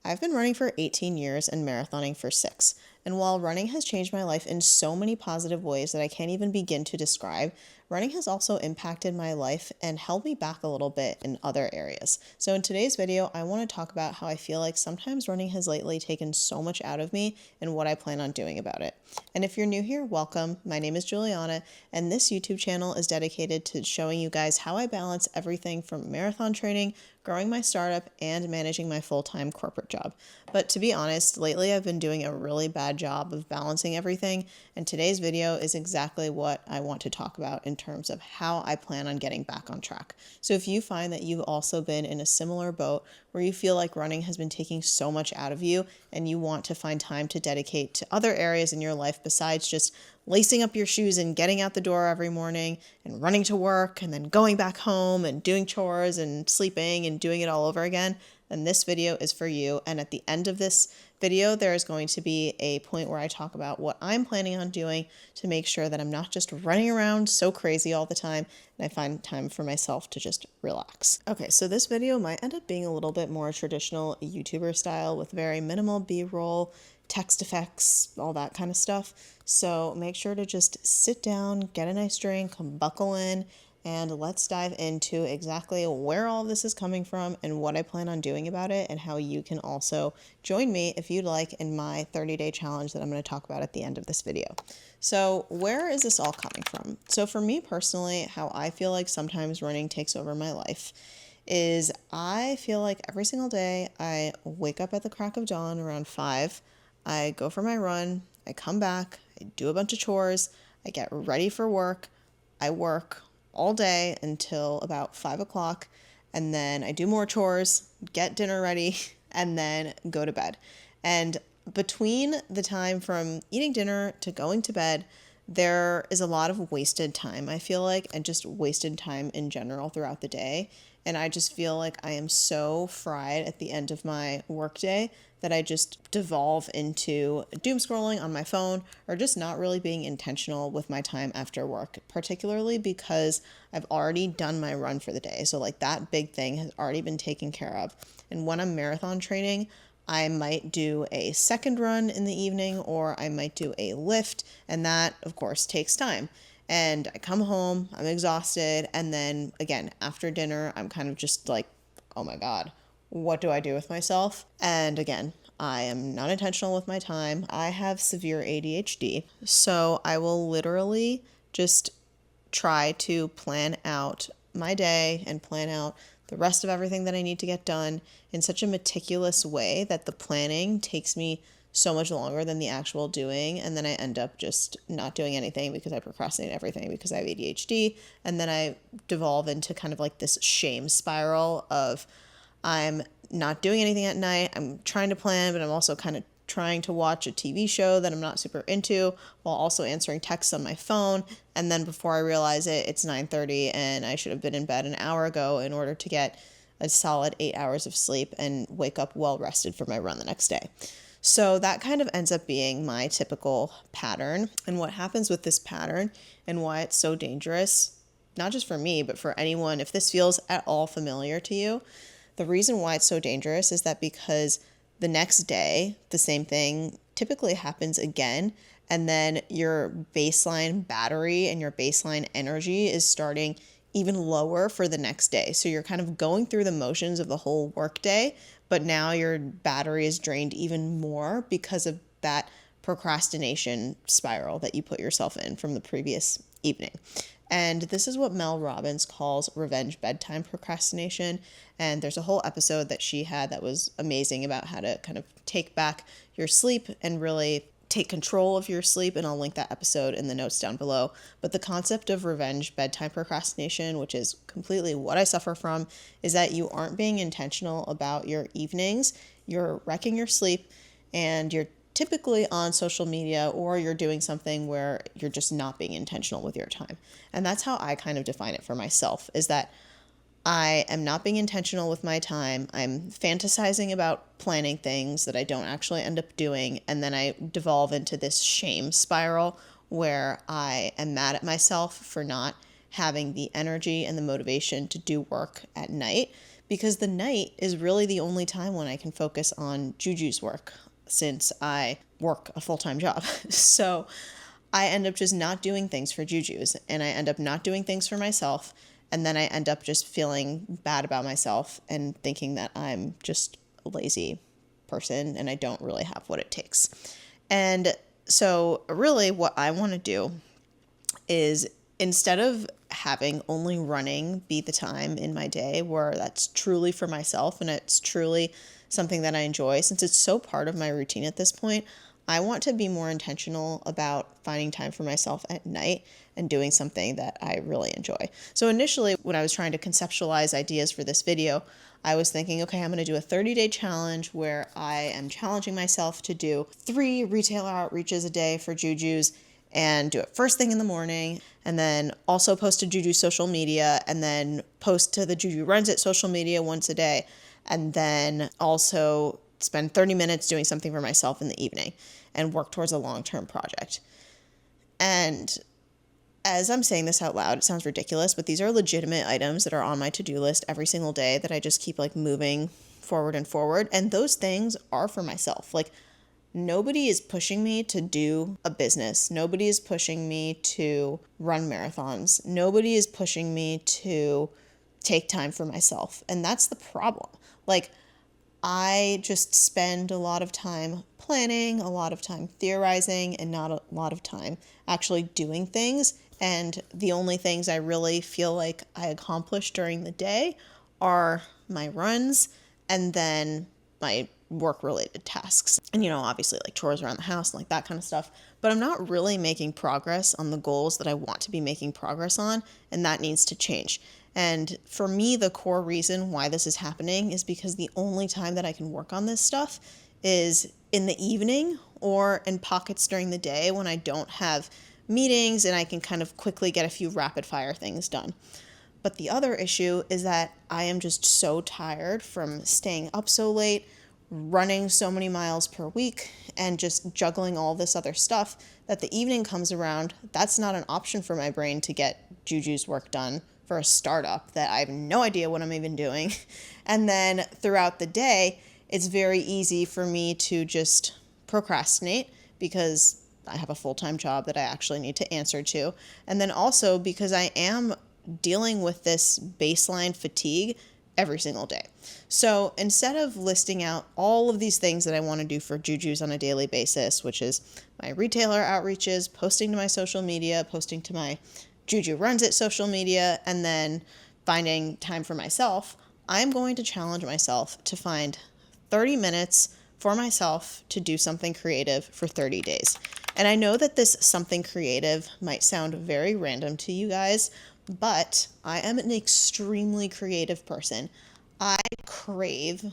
I've been running for 18 years and marathoning for 6. And while running has changed my life in so many positive ways that I can't even begin to describe, running has also impacted my life and held me back a little bit in other areas. So in today's video, I want to talk about how I feel like sometimes running has lately taken so much out of me and what I plan on doing about it. And if you're new here, welcome. My name is Juliana, and this YouTube channel is dedicated to showing you guys how I balance everything from marathon training, growing my startup, and managing my full-time corporate job. But to be honest, lately I've been doing a really bad job of balancing everything, and today's video is exactly what I want to talk about in terms of how I plan on getting back on track. So if you find that you've also been in a similar boat where you feel like running has been taking so much out of you and you want to find time to dedicate to other areas in your life besides just lacing up your shoes and getting out the door every morning and running to work and then going back home and doing chores and sleeping and doing it all over again, then this video is for you. And at the end of this video, there is going to be a point where I talk about what I'm planning on doing to make sure that I'm not just running around so crazy all the time and I find time for myself to just relax. Okay, so this video might end up being a little bit more traditional YouTuber style with very minimal B-roll, text effects, all that kind of stuff. So make sure to just sit down, get a nice drink, buckle in, and let's dive into exactly where all of this is coming from and what I plan on doing about it and how you can also join me if you'd like in my 30-day challenge that I'm going to talk about at the end of this video. So where is this all coming from? So for me personally, how I feel like sometimes running takes over my life is I feel like every single day I wake up at the crack of dawn around 5, I go for my run, I come back, I do a bunch of chores, I get ready for work, I work all day until about 5 o'clock, and then I do more chores, get dinner ready, and then go to bed. And between the time from eating dinner to going to bed, there is a lot of wasted time, I feel like, and just wasted time in general throughout the day. And I just feel like I am so fried at the end of my workday that I just devolve into doom scrolling on my phone or just not really being intentional with my time after work, particularly because I've already done my run for the day. So like that big thing has already been taken care of. And when I'm marathon training, I might do a second run in the evening or I might do a lift, and that of course takes time. And I come home, I'm exhausted, and then again, after dinner, I'm kind of just like, oh my God, what do I do with myself? And again, I am not intentional with my time. I have severe ADHD, so I will literally just try to plan out my day and plan out the rest of everything that I need to get done in such a meticulous way that the planning takes me so much longer than the actual doing, and then I end up just not doing anything because I procrastinate everything because I have ADHD, and then I devolve into kind of like this shame spiral of I'm not doing anything at night, I'm trying to plan, but I'm also kind of trying to watch a TV show that I'm not super into while also answering texts on my phone, and then before I realize it, it's 9:30 and I should have been in bed an hour ago in order to get a solid 8 hours of sleep and wake up well rested for my run the next day. So that kind of ends up being my typical pattern. And what happens with this pattern and why it's so dangerous, not just for me, but for anyone, if this feels at all familiar to you, the reason why it's so dangerous is that because the next day, the same thing typically happens again, and then your baseline battery and your baseline energy is starting even lower for the next day. So you're kind of going through the motions of the whole workday, but now your battery is drained even more because of that procrastination spiral that you put yourself in from the previous evening. And this is what Mel Robbins calls revenge bedtime procrastination. And there's a whole episode that she had that was amazing about how to kind of take back your sleep and really take control of your sleep, and I'll link that episode in the notes down below. But the concept of revenge bedtime procrastination, which is completely what I suffer from, is that you aren't being intentional about your evenings, you're wrecking your sleep, and you're typically on social media or you're doing something where you're just not being intentional with your time. And that's how I kind of define it for myself, is that I am not being intentional with my time. I'm fantasizing about planning things that I don't actually end up doing. And then I devolve into this shame spiral where I am mad at myself for not having the energy and the motivation to do work at night because the night is really the only time when I can focus on Juju's work since I work a full-time job. So I end up just not doing things for Juju's, and I end up not doing things for myself, and then I end up just feeling bad about myself and thinking that I'm just a lazy person and I don't really have what it takes. And so really what I want to do is, instead of having only running be the time in my day where that's truly for myself and it's truly something that I enjoy, since it's so part of my routine at this point, I want to be more intentional about finding time for myself at night and doing something that I really enjoy. So initially, when I was trying to conceptualize ideas for this video, I was thinking, okay, I'm going to do a 30-day challenge where I am challenging myself to do 3 retailer outreaches a day for Juju's, and do it first thing in the morning, and then also post to Juju's social media, and then post to the Jujurunsit social media once a day, and then also spend 30 minutes doing something for myself in the evening and work towards a long-term project. And as I'm saying this out loud, it sounds ridiculous, but these are legitimate items that are on my to-do list every single day that I just keep like moving forward and forward. And those things are for myself. Like, nobody is pushing me to do a business. Nobody is pushing me to run marathons. Nobody is pushing me to take time for myself. And that's the problem. Like, I just spend a lot of time planning, a lot of time theorizing, and not a lot of time actually doing things. And the only things I really feel like I accomplish during the day are my runs and then my work-related tasks. And, obviously like chores around the house and like that kind of stuff. But I'm not really making progress on the goals that I want to be making progress on, and that needs to change. And for me, the core reason why this is happening is because the only time that I can work on this stuff is in the evening or in pockets during the day when I don't have meetings and I can kind of quickly get a few rapid fire things done. But the other issue is that I am just so tired from staying up so late, running so many miles per week, and just juggling all this other stuff that the evening comes around. That's not an option for my brain to get Juju's work done for a startup that I have no idea what I'm even doing. And then throughout the day, it's very easy for me to just procrastinate because I have a full-time job that I actually need to answer to. And then also because I am dealing with this baseline fatigue every single day. So instead of listing out all of these things that I want to do for Juju's on a daily basis, which is my retailer outreaches, posting to my social media, posting to my Jujurunsit social media, and then finding time for myself, I'm going to challenge myself to find 30 minutes for myself to do something creative for 30 days. And I know that this something creative might sound very random to you guys, but I am an extremely creative person. I crave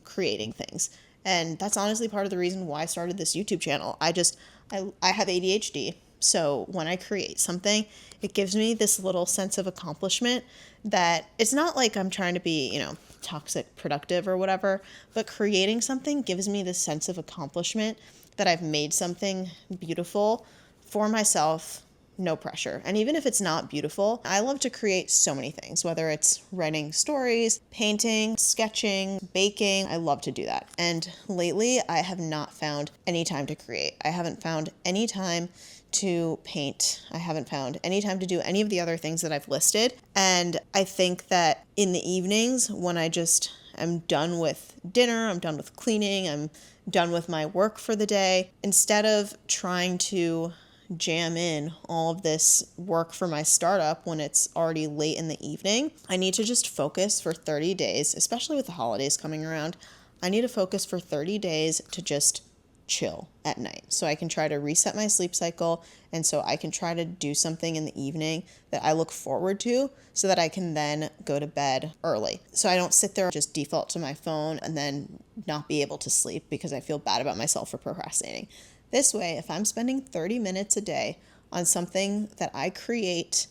creating things. And that's honestly part of the reason why I started this YouTube channel. I have ADHD. So when I create something, it gives me this little sense of accomplishment that it's not like I'm trying to be, toxic productive or whatever, but creating something gives me this sense of accomplishment that I've made something beautiful for myself, no pressure. And even if it's not beautiful, I love to create so many things, whether it's writing stories, painting, sketching, baking. I love to do that. And lately I have not found any time to create. I haven't found any time to paint. I haven't found any time to do any of the other things that I've listed. And I think that in the evenings when I just am done with dinner, I'm done with cleaning, I'm done with my work for the day, instead of trying to jam in all of this work for my startup when it's already late in the evening, I need to just focus for 30 days, especially with the holidays coming around. I need to focus for 30 days to just chill at night so I can try to reset my sleep cycle, and so I can try to do something in the evening that I look forward to so that I can then go to bed early. So I don't sit there and just default to my phone and then not be able to sleep because I feel bad about myself for procrastinating. This way, if I'm spending 30 minutes a day on something that I create,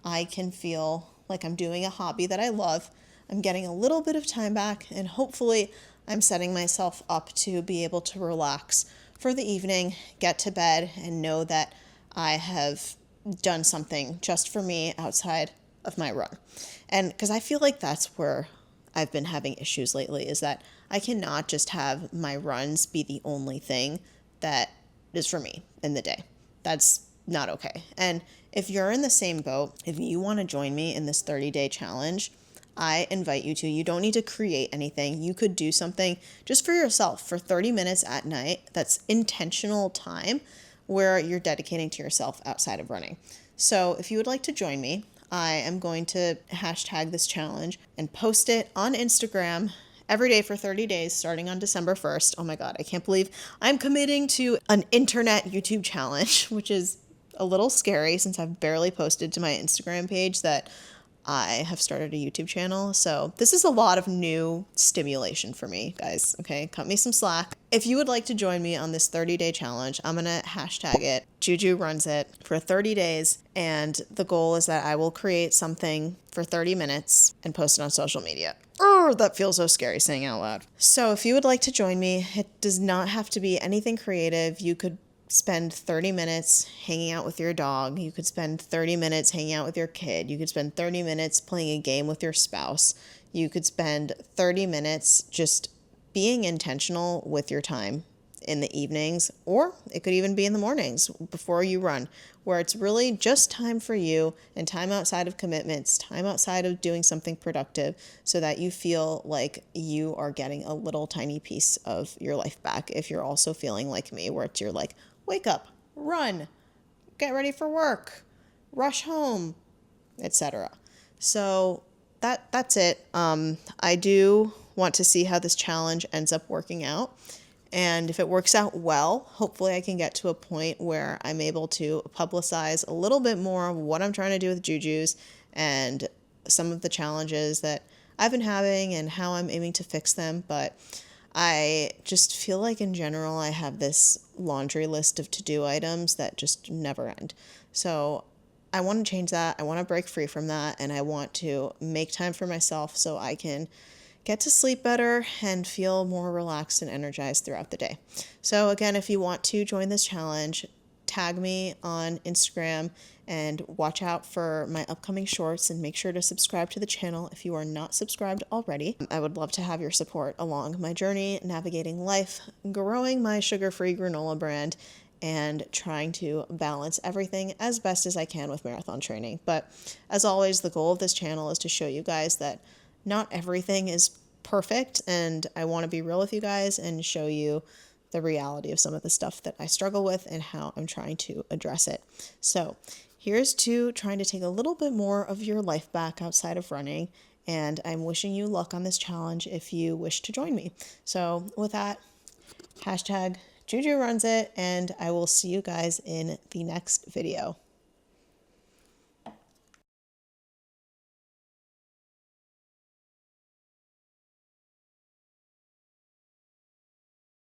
I can feel like I'm doing a hobby that I love. I'm getting a little bit of time back, and hopefully I'm setting myself up to be able to relax for the evening, get to bed, and know that I have done something just for me outside of my run. And because I feel like that's where I've been having issues lately, is that I cannot just have my runs be the only thing that is for me in the day. That's not okay. And if you're in the same boat, if you want to join me in this 30-day challenge, I invite you to. You don't need to create anything. You could do something just for yourself for 30 minutes at night. That's intentional time where you're dedicating to yourself outside of running. So if you would like to join me, I am going to hashtag this challenge and post it on Instagram every day for 30 days starting on December 1st. Oh my God, I can't believe I'm committing to an internet YouTube challenge, which is a little scary since I've barely posted to my Instagram page that I have started a YouTube channel. So this is a lot of new stimulation for me, guys. Okay, cut me some slack. If you would like to join me on this 30-day challenge, I'm going to hashtag it jujurunsit for 30 days. And the goal is that I will create something for 30 minutes and post it on social media. Oh, that feels so scary saying out loud. So if you would like to join me, it does not have to be anything creative. You could spend 30 minutes hanging out with your dog. You could spend 30 minutes hanging out with your kid. You could spend 30 minutes playing a game with your spouse. You could spend 30 minutes just being intentional with your time in the evenings, or it could even be in the mornings before you run, where it's really just time for you and time outside of commitments, time outside of doing something productive, so that you feel like you are getting a little tiny piece of your life back. If you're also feeling like me, where it's you're like, wake up, run, get ready for work, rush home, etc. So that's it. I do want to see how this challenge ends up working out. And if it works out well, hopefully I can get to a point where I'm able to publicize a little bit more of what I'm trying to do with Jujus and some of the challenges that I've been having and how I'm aiming to fix them. But I just feel like in general, I have this laundry list of to-do items that just never end. So I want to change that. I want to break free from that. And I want to make time for myself so I can get to sleep better and feel more relaxed and energized throughout the day. So again, if you want to join this challenge, tag me on Instagram and watch out for my upcoming shorts, and make sure to subscribe to the channel if you are not subscribed already. I would love to have your support along my journey, navigating life, growing my sugar-free granola brand, and trying to balance everything as best as I can with marathon training. But as always, the goal of this channel is to show you guys that not everything is perfect, and I want to be real with you guys and show you the reality of some of the stuff that I struggle with and how I'm trying to address it. So here's to trying to take a little bit more of your life back outside of running, and I'm wishing you luck on this challenge if you wish to join me. So with that, hashtag Juju runs it, and I will see you guys in the next video.